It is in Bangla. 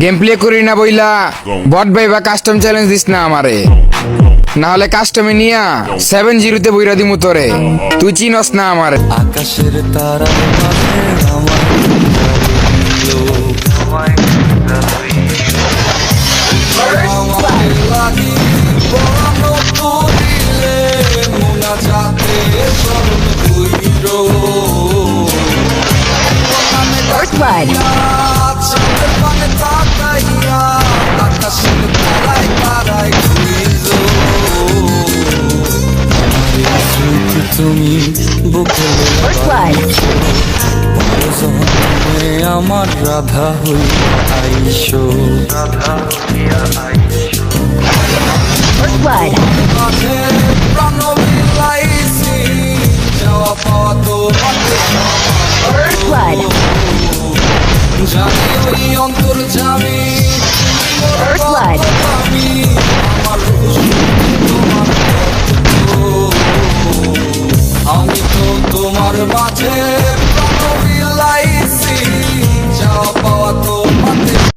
গেম প্লে করি না বইলা বট ভাই বা কাস্টম চ্যালেঞ্জ দিস না আমারে, না হলে কাস্টমে নিয়া 7-0 বইরা দিমু তোরে। তুই চিনস না আমারে। আকাশের তারা First blood. তুমি বুকে First blood. আমার রাধা হই আইসো First blood. প্রাণ বিলাইছি যাওয়া পাওয়া তো First blood. জানি ওই অন্তর জামি First blood.